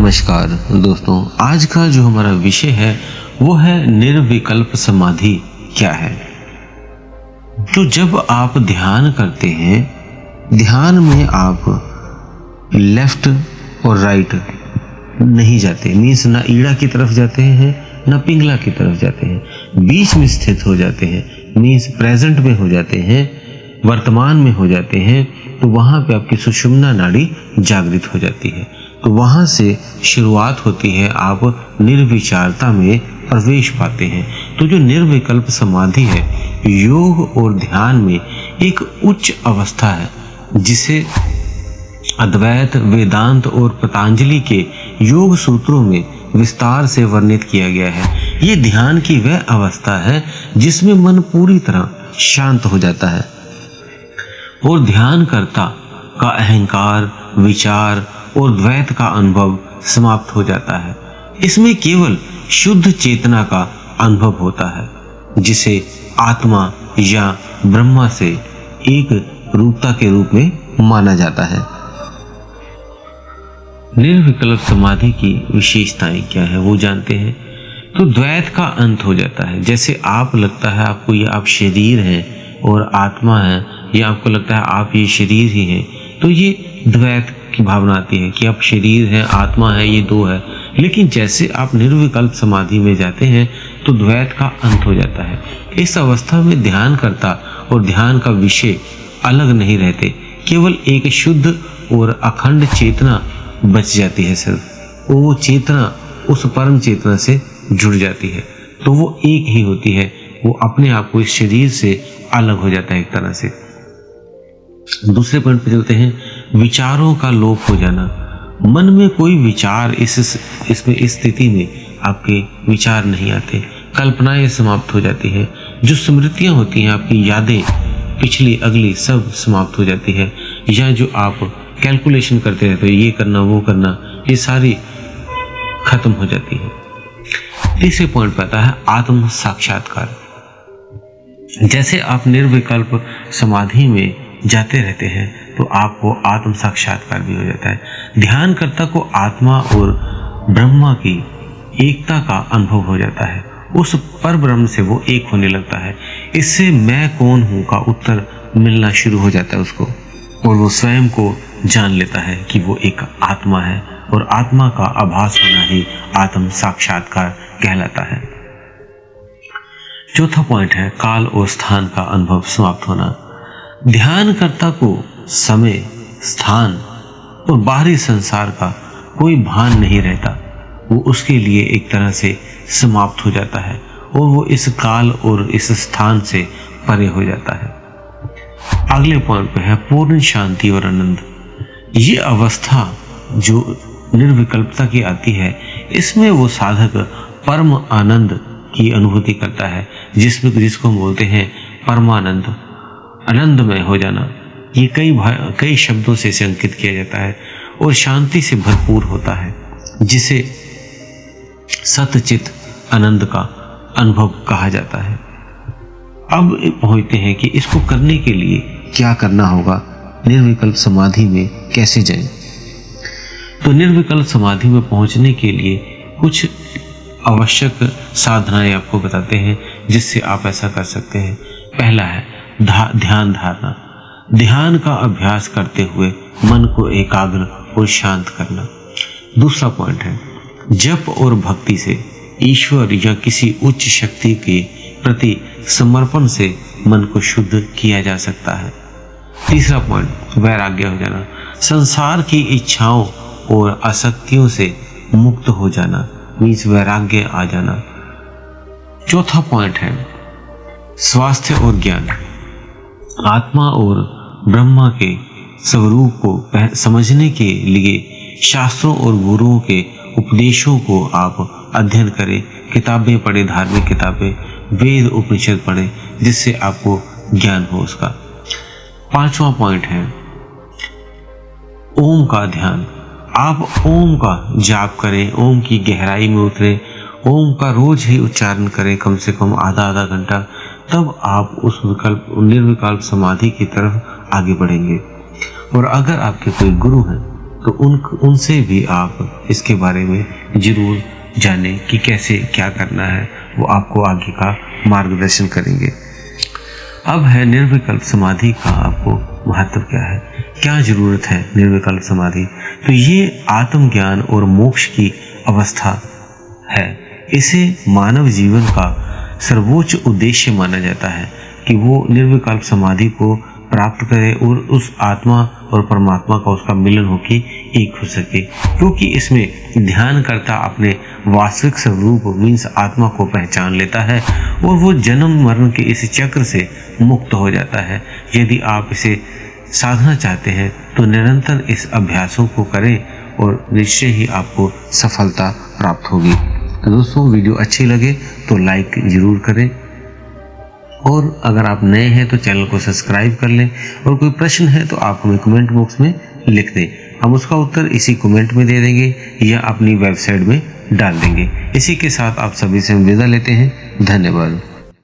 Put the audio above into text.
नमस्कार दोस्तों, आज का जो हमारा विषय है वो है निर्विकल्प समाधि क्या है। तो जब आप ध्यान करते हैं, ध्यान में आप लेफ्ट और राइट नहीं जाते, मीन्स ना ईड़ा की तरफ जाते हैं ना पिंगला की तरफ जाते हैं, बीच में स्थित हो जाते हैं, मीन्स प्रेजेंट में हो जाते हैं, वर्तमान में हो जाते हैं। तो वहां पे आपकी सुषुम्ना नाड़ी जागृत हो जाती है। तो वहां से शुरुआत होती है, आप निर्विचारता में प्रवेश पाते हैं। तो जो निर्विकल्प समाधि है, योग और ध्यान में एक उच्च अवस्था है, जिसे अद्वैत, वेदांत और पतंजलि के योग सूत्रों में विस्तार से वर्णित किया गया है। ये ध्यान की वह अवस्था है जिसमें मन पूरी तरह शांत हो जाता है और ध्यानकर्ता का अहंकार, विचार और द्वैत का अनुभव समाप्त हो जाता है। इसमें केवल शुद्ध चेतना का अनुभव होता है, जिसे आत्मा या ब्रह्मा से एक रूपता के रूप में माना जाता है। निर्विकल्प समाधि की विशेषताएं क्या है वो जानते हैं। तो द्वैत का अंत हो जाता है। जैसे आप लगता है आपको ये आप शरीर हैं और आत्मा है, या आपको लगता है आप ये शरीर ही हैं, तो ये द्वैत की भावना आती है कि आप शरीर है, आत्मा है, ये दो है। लेकिन जैसे आप निर्विकल्प समाधि में जाते हैं तो द्वैत का अंत हो जाता है। इस अवस्था में ध्यान करता और ध्यान का विषय अलग नहीं रहते, केवल एक शुद्ध और अखंड चेतना बच जाती है। सिर्फ वो चेतना उस परम चेतना से जुड़ जाती है, तो वो एक ही होती है। वो अपने आप को इस शरीर से अलग हो जाता है एक तरह से। दूसरे पॉइंट पे चलते हैं, विचारों का लोप हो जाना। मन में कोई विचार इसमें इस स्थिति में आपके विचार नहीं आते, कल्पनाएं समाप्त हो जाती है। जो स्मृतियां होती हैं, आपकी यादें पिछली अगली सब समाप्त हो जाती है। या जो आप कैलकुलेशन करते रहते हो, ये करना वो करना, ये सारी खत्म हो जाती है। तीसरे पॉइंट पे आता है आत्म साक्षात्कार। जैसे आप निर्विकल्प समाधि में जाते रहते हैं तो आपको आत्म साक्षात्कार भी हो जाता है। ध्यानकर्ता को आत्मा और ब्रह्मा की एकता का अनुभव हो जाता है। उस पर ब्रह्म से वो एक होने लगता है। इससे मैं कौन हूं का उत्तर मिलना शुरू हो जाता है उसको, और वो स्वयं को जान लेता है कि वो एक आत्मा है, और आत्मा का आभास होना ही आत्म साक्षात्कार कहलाता है। चौथा पॉइंट है काल और स्थान का अनुभव समाप्त होना। ध्यानकर्ता को समय, स्थान और बाहरी संसार का कोई भान नहीं रहता। वो उसके लिए एक तरह से समाप्त हो जाता है और वो इस काल और इस स्थान से परे हो जाता है। अगले पॉइंट पे है पूर्ण शांति और आनंद। ये अवस्था जो निर्विकल्पता की आती है, इसमें वो साधक परम आनंद की अनुभूति करता है, जिसको हम बोलते हैं परमानंद, आनंदमय हो जाना। ये कई शब्दों से इसे अंकित किया जाता है और शांति से भरपूर होता है, जिसे सतचित आनंद का अनुभव कहा जाता है। अब पहुंचते हैं कि इसको करने के लिए क्या करना होगा, निर्विकल्प समाधि में कैसे जाएं। तो निर्विकल्प समाधि में पहुंचने के लिए कुछ आवश्यक साधनाएं आपको बताते हैं जिससे आप ऐसा कर सकते हैं। पहला है ध्यान धारणा। ध्यान का अभ्यास करते हुए मन को एकाग्र और शांत करना। दूसरा पॉइंट है जप और भक्ति से ईश्वर या किसी उच्च शक्ति के प्रति समर्पण से मन को शुद्ध किया जा सकता है। तीसरा पॉइंट वैराग्य हो जाना। संसार की इच्छाओं और आसक्तियों से मुक्त हो जाना, मीन्स वैराग्य आ जाना। चौथा पॉइंट है स्वास्थ्य और ज्ञान। आत्मा और ब्रह्मा के स्वरूप को समझने के लिए शास्त्रों और गुरुओं के उपदेशों को आप अध्ययन करें, किताबें पढ़ें, धार्मिक किताबें, वेद उपनिषद पढ़ें, जिससे आपको ज्ञान हो उसका। पांचवा पॉइंट है ओम का ध्यान। आप ओम का जाप करें, ओम की गहराई में उतरें, ओम का रोज ही उच्चारण करें, कम से कम आधा घंटा, तब आप उस निर्विकल्प समाधि की तरफ आगे बढ़ेंगे। और अगर आपके कोई गुरु हैं तो उनसे भी आप इसके बारे में जरूर जाने कि कैसे क्या करना है, वो आपको आगे का मार्गदर्शन करेंगे। अब है निर्विकल्प समाधि का आपको महत्व क्या है, क्या जरूरत है निर्विकल्प समाधि। तो ये आत्मज्ञान और मोक्ष की अवस्था है। इसे मानव जीवन का सर्वोच्च उद्देश्य माना जाता है कि वो निर्विकल्प समाधि को प्राप्त करे और उस आत्मा और परमात्मा का उसका मिलन होके एक हो सके, क्योंकि इसमें ध्यानकर्ता अपने वास्तविक स्वरूप मीन्स आत्मा को पहचान लेता है और वो जन्म मरण के इस चक्र से मुक्त हो जाता है। यदि आप इसे साधना चाहते हैं तो निरंतर इस अभ्यासों को करें और निश्चय ही आपको सफलता प्राप्त होगी। तो दोस्तों, वीडियो अच्छी लगे तो लाइक जरूर करें और अगर आप नए हैं तो चैनल को सब्सक्राइब कर लें और कोई प्रश्न है तो आप हमें कमेंट बॉक्स में लिख दें, हम उसका उत्तर इसी कमेंट में दे देंगे या अपनी वेबसाइट में डाल देंगे। इसी के साथ आप सभी से विदा लेते हैं। धन्यवाद।